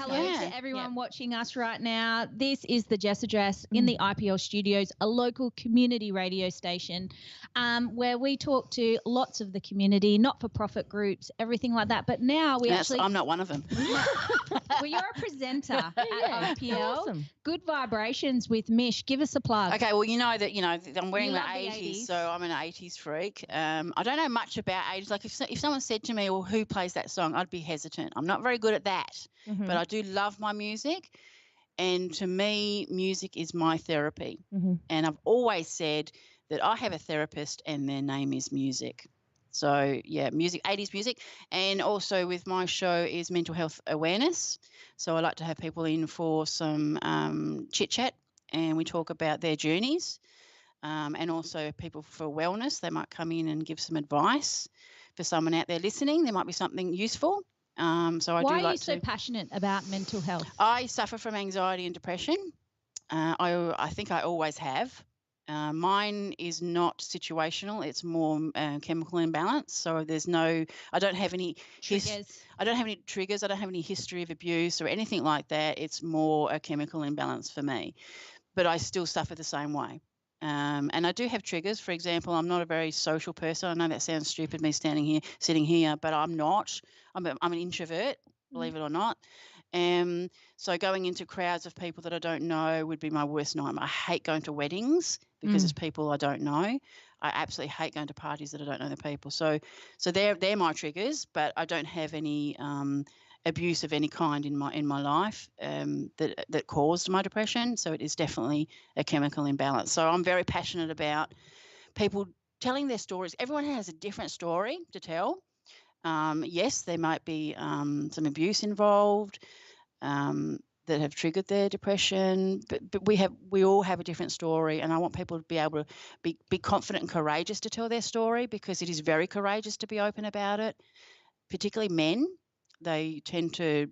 Hello Yeah. to everyone watching us right now. This is the Jess Address in the IPL studios, a local community radio station where we talk to lots of the community, not-for-profit groups, everything like that. But now we I'm not one of them. well, you're a presenter at IPL. Awesome. Good Vibrations with Mish. Give us a plug. Okay, well, I'm wearing You the love the 80s, 80s. so I'm an 80s freak. I don't know much about 80s. Like if someone said to me, well, who plays that song, I'd be hesitant. I'm not very good at that, but I do love my music. And to me, music is my therapy. And I've always said that I have a therapist and their name is music. So, yeah, music, 80s music. And also with my show is mental health awareness. So I like to have people in for some chit-chat and we talk about their journeys. And also people for wellness, they might come in and give some advice. For someone out there listening, there might be something useful. Why are you so passionate about mental health? I suffer from anxiety and depression. I think I always have. Mine is not situational; it's more chemical imbalance. So I don't have any triggers. I don't have any triggers. I don't have any history of abuse or anything like that. It's more a chemical imbalance for me, but I still suffer the same way. And I do have triggers. For example, I'm not a very social person. I know that sounds stupid, me sitting here, but I'm not. I'm an introvert, believe it or not. So going into crowds of people that I don't know would be my worst nightmare. I hate going to weddings because it's people I don't know. I absolutely hate going to parties that I don't know the people. So they're my triggers, but I don't have any abuse of any kind in my life that caused my depression. So it is definitely a chemical imbalance. So I'm very passionate about people telling their stories. Everyone has a different story to tell. Yes, there might be some abuse involved that have triggered their depression, but we all have a different story, and I want people to be able to be confident and courageous to tell their story, because it is very courageous to be open about it, particularly men. They tend to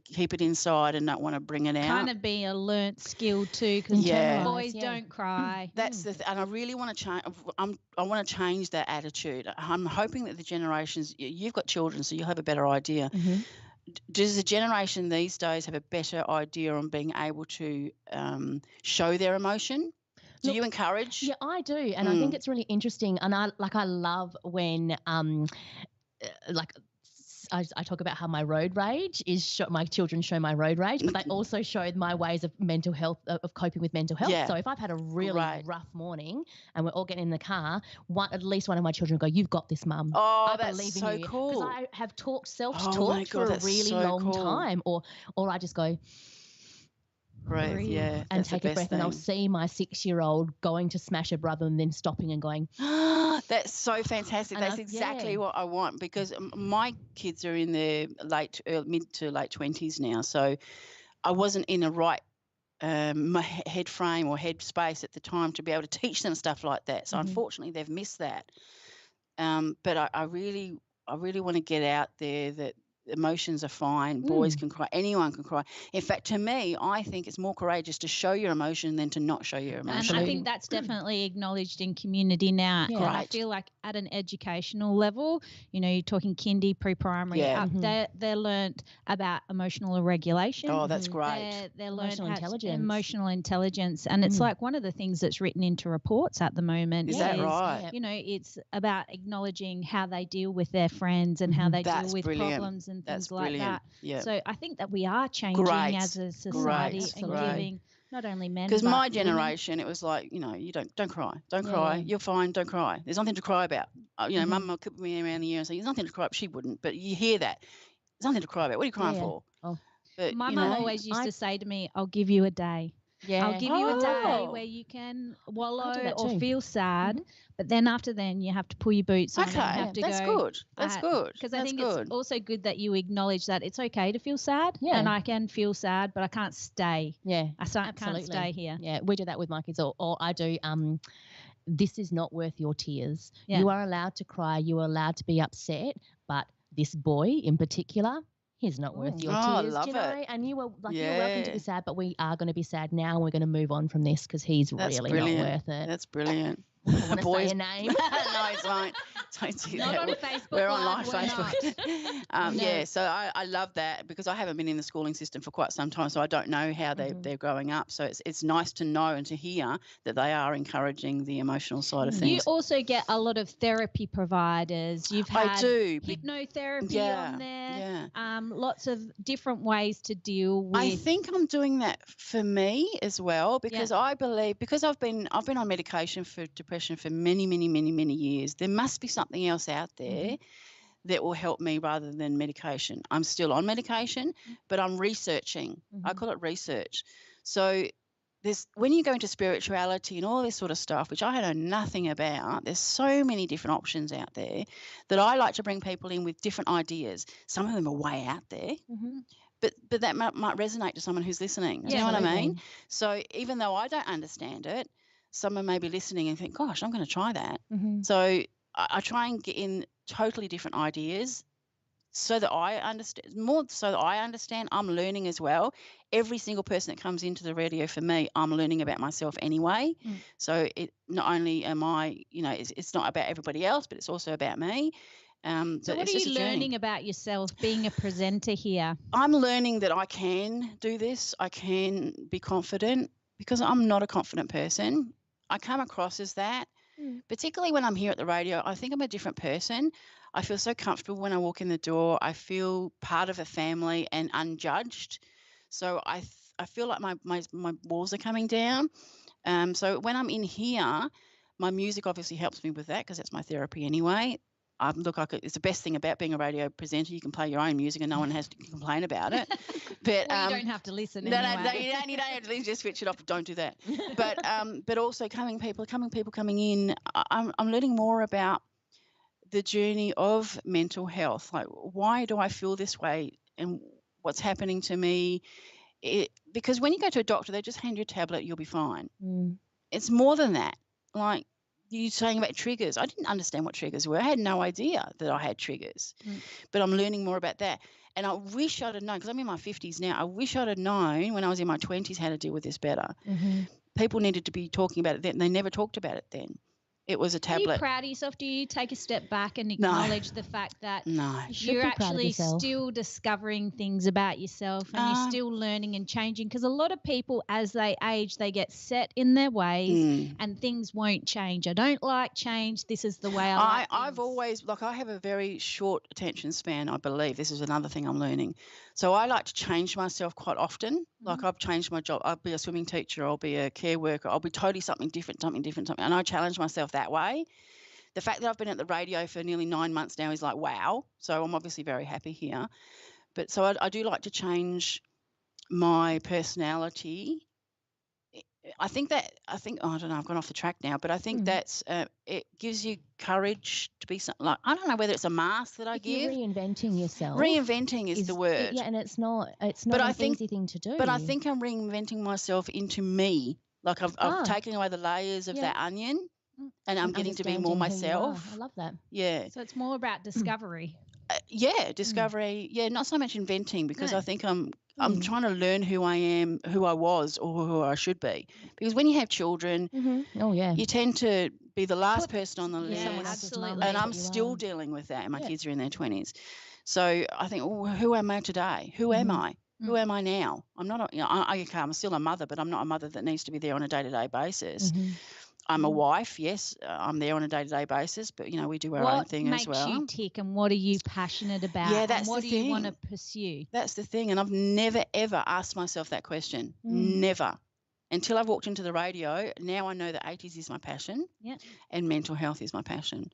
keep it inside and not want to bring it out. Kind of be a learnt skill too, because boys don't cry. That's and I really want to change. I want to change that attitude. I'm hoping that the generations. You've got children, so you'll have a better idea. Does the generation these days have a better idea on being able to show their emotion? Do you encourage? Yeah, I do, and I think it's really interesting. And I love when I talk about how my road rage is my children show my road rage, but they also showed my ways of mental health, of coping with mental health. So if I've had a really rough morning and we're all getting in the car, at least one of my children will go, "You've got this, Mum. Oh, I believe so in you." cool. Because I have self-talked for a really long time, or I just go, breathe, and take a breath, and I'll see my 6-year-old going to smash her brother and then stopping and going, that's so fantastic. That's exactly what I want, because my kids are in their mid to late 20s now, so I wasn't in a right head frame or head space at the time to be able to teach them stuff like that. So unfortunately they've missed that. But I really want to get out there that emotions are fine. Boys can cry. Anyone can cry. In fact, to me, I think it's more courageous to show your emotion than to not show your emotion. And I think that's definitely acknowledged in community now. Yeah. And I feel like at an educational level, you're talking kindy, pre-primary, they're learnt about emotional regulation. Oh, that's great. They're learnt emotional intelligence. And it's like one of the things that's written into reports at the moment. Is that right? It's about acknowledging how they deal with their friends and how they deal with problems and things like that. Yeah. So I think that we are changing as a society and giving not only men, because my generation, it was like, you don't cry, you're fine, don't cry. There's nothing to cry about. Mum would put me around the ear and say, "There's nothing to cry about." She wouldn't, but you hear that. There's nothing to cry about. What are you crying for? Oh. But, my mum always used to say to me, "I'll give you a day." Yeah. I'll give you a day where you can wallow or feel sad, but then after you have to pull your boots on and have to that's go. good. That's good. Because I think it's also good that you acknowledge that it's okay to feel sad, and I can feel sad, but I can't stay. Yeah, I can't stay here. Yeah, we do that with my kids, or I do. This is not worth your tears. Yeah. You are allowed to cry. You are allowed to be upset, but this boy in particular, he's not worth your tears. I love it. And you were you're welcome to be sad, but we are going to be sad now, and we're going to move on from this because he's really not worth it. That's brilliant. I want to say a name. No, it's fine. Don't do Not that. on Facebook We're on Live, live we're Facebook. not. Yeah, so I love that because I haven't been in the schooling system for quite some time, so I don't know how they're growing up. So it's nice to know and to hear that they are encouraging the emotional side of things. You also get a lot of therapy providers. You've had hypnotherapy on there. Yeah. Lots of different ways to deal with. I think I'm doing that for me as well because I believe because I've been on medication for depression for many years. There must be something else out there that will help me rather than medication. I'm still on medication, but I'm researching. I call it research. So when you go into spirituality and all this sort of stuff, which I know nothing about, there's so many different options out there that I like to bring people in with different ideas. Some of them are way out there. But that might resonate to someone who's listening. Do you know what I mean? So even though I don't understand it, someone may be listening and think, gosh, I'm going to try that. So I try and get in totally different ideas so that I understand, I'm learning as well. Every single person that comes into the radio for me, I'm learning about myself anyway. So it not only am I, it's not about everybody else, but it's also about me. So what are you learning about yourself being a presenter here? I'm learning that I can do this. I can be confident because I'm not a confident person. I come across as that, particularly when I'm here at the radio. I think I'm a different person. I feel so comfortable when I walk in the door. I feel part of a family and unjudged. So I feel like my walls are coming down. So when I'm in here, my music obviously helps me with that because that's my therapy anyway. It's the best thing about being a radio presenter. You can play your own music and no one has to complain about it. But you don't have to listen. No, you don't have to listen. Just switch it off. Don't do that. But also coming people coming in. I'm learning more about the journey of mental health. Like, why do I feel this way, and what's happening to me? Because when you go to a doctor, they just hand you a tablet. You'll be fine. It's more than that. Like, you saying about triggers. I didn't understand what triggers were. I had no idea that I had triggers. But I'm learning more about that. And I wish I'd have known, because I'm in my 50s now, I wish I'd have known when I was in my 20s how to deal with this better. People needed to be talking about it then. They never talked about it then. It was a tablet. Are you proud of yourself? Do you take a step back and acknowledge the fact that you're actually still discovering things about yourself and you're still learning and changing? Because a lot of people, as they age, they get set in their ways and things won't change. I don't like change. This is the way I like I've always, I have a very short attention span, I believe. This is another thing I'm learning. So I like to change myself quite often. Like, I've changed my job. I'll be a swimming teacher. I'll be a care worker. I'll be totally something different. And I challenge myself that way. The fact that I've been at the radio for nearly 9 months now is like, wow. So I'm obviously very happy here. But so I do like to change my personality. I don't know, I've gone off the track now, but I think that's it gives you courage to be something like, I don't know whether it's a mask that I give. You're reinventing yourself. Reinventing is the word. Yeah, and it's not an easy thing to do. But I think I'm reinventing myself into me. Like, I've taken away the layers of that onion and I'm getting to be more myself. I love that. Yeah. So it's more about discovery. Discovery. Yeah, not so much inventing, because I think I'm trying to learn who I am, who I was, or who I should be. Because when you have children, you tend to be the last person on the list. Yeah, absolutely. And I'm still dealing with that, and my kids are in their 20s. So I think, who am I today? Who am I? Who am I now? I'm not, I'm still a mother, but I'm not a mother that needs to be there on a day-to-day basis. I'm a wife, yes. I'm there on a day-to-day basis, but, we do our own thing as well. What makes you tick, and what are you passionate about? Yeah, that's and what the do thing. you want to pursue? That's the thing, and I've never, ever asked myself that question. Never. Until I've walked into the radio. Now I know that 80s is my passion, and mental health is my passion.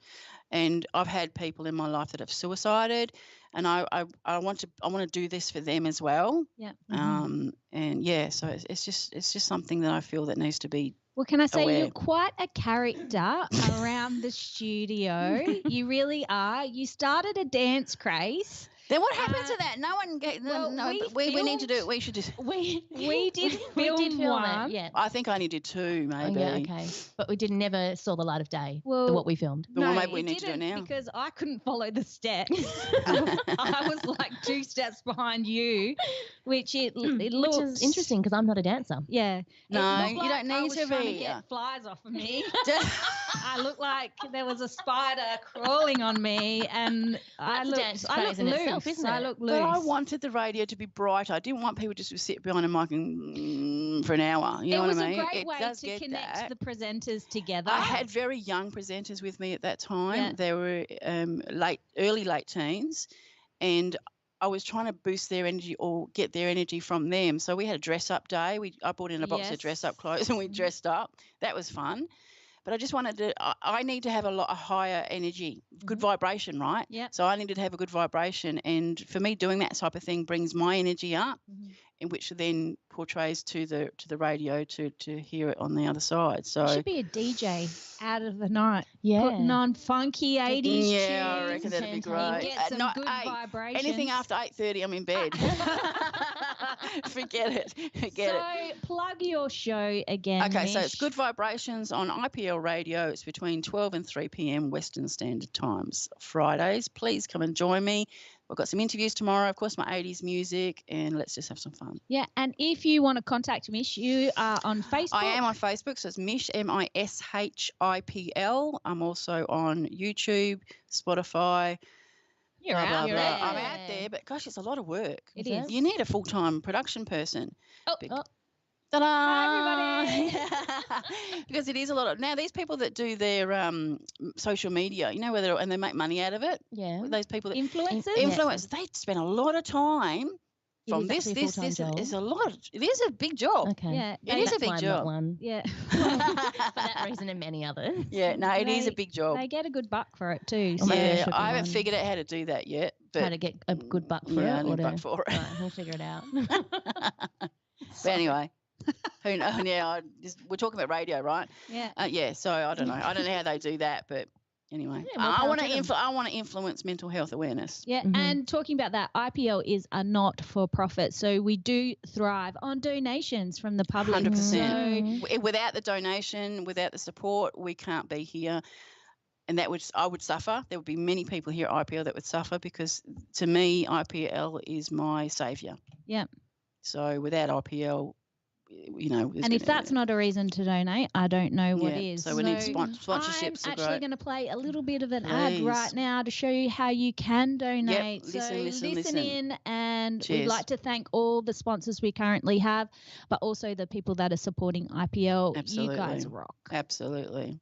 And I've had people in my life that have suicided, and I want to do this for them as well. So it's just something that I feel that needs to be. Well, can I say aware. You're quite a character around the studio. You really are. You started a dance craze. Then what happened to that? No one get. We need to do it. We should just. We did film one. Yeah. I think I only did 2, maybe. Oh, yeah, okay. But we never saw the light of day. Well, what we filmed. Well, maybe we need to do it now. Because I couldn't follow the steps. I was like 2 steps behind you, which it looks. Which is interesting because I'm not a dancer. Yeah. No, you don't need to be. To get flies off of me. I looked like there was a spider crawling on me, and I looked loose. I looked loose. But I wanted the radio to be brighter. I didn't want people just to sit behind a mic and, for an hour. You know what I mean? It was a great way to connect the presenters together. I had very young presenters with me at that time. Yeah. They were early late teens, and I was trying to boost their energy or get their energy from them. So we had a dress-up day. I brought in a box of dress-up clothes and we dressed up. That was fun. But I just wanted to, I need to have a higher energy, good vibration, right? Yeah. So I needed to have a good vibration. And for me, doing that type of thing brings my energy up, in which then portrays to the radio to hear it on the other side. So you should be a DJ out of the night. Yeah. Putting on funky 80s tunes. Yeah, I reckon that'd be great. Get some good vibrations. Anything after 8:30, I'm in bed. Forget it. So plug your show again, Okay, Mish. so it's Good Vibrations on IPL Radio. It's between 12 and 3 p.m. Western Standard Times, Fridays. Please come and join me. We've got some interviews tomorrow, of course, my 80s music, and let's just have some fun. Yeah, and if you want to contact Mish, you are on Facebook. I am on Facebook, so it's Mish, MISHIPL. I'm also on YouTube, Spotify. You're out there. I'm out there, but gosh, it's a lot of work. It is. You need a full-time production person. Ta-da! Hi, everybody. Because it is a lot of, now these people that do their social media, you know, and they make money out of it. Yeah. Those people that influencers, they spend a lot of time from this is a lot. It is a big job. Okay. Yeah. It is a big job. One. Yeah. For that reason and many others. Yeah, no, it is a big job. They get a good buck for it too. So. Yeah, I haven't figured out how to do that yet. But how to get a good buck for it? Yeah, a buck for it. Right, we'll figure it out. But anyway. Who knows? Yeah, we're talking about radio, right? Yeah. Yeah. So I don't know. I don't know how they do that, but anyway, I want to influence mental health awareness. Yeah, and talking about that, IPL is a not-for-profit, so we do thrive on donations from the public. 100%. So, without the donation, without the support, we can't be here. And I would suffer. There would be many people here at IPL that would suffer because, to me, IPL is my saviour. Yeah. So without IPL, you know. And if that's not a reason to donate, I don't know what is. So we need sponsorships. I'm actually going to play a little bit of an ad right now to show you how you can donate. Yep. Listen in, and Cheers. We'd like to thank all the sponsors we currently have, but also the people that are supporting IPL. Absolutely. You guys rock. Absolutely.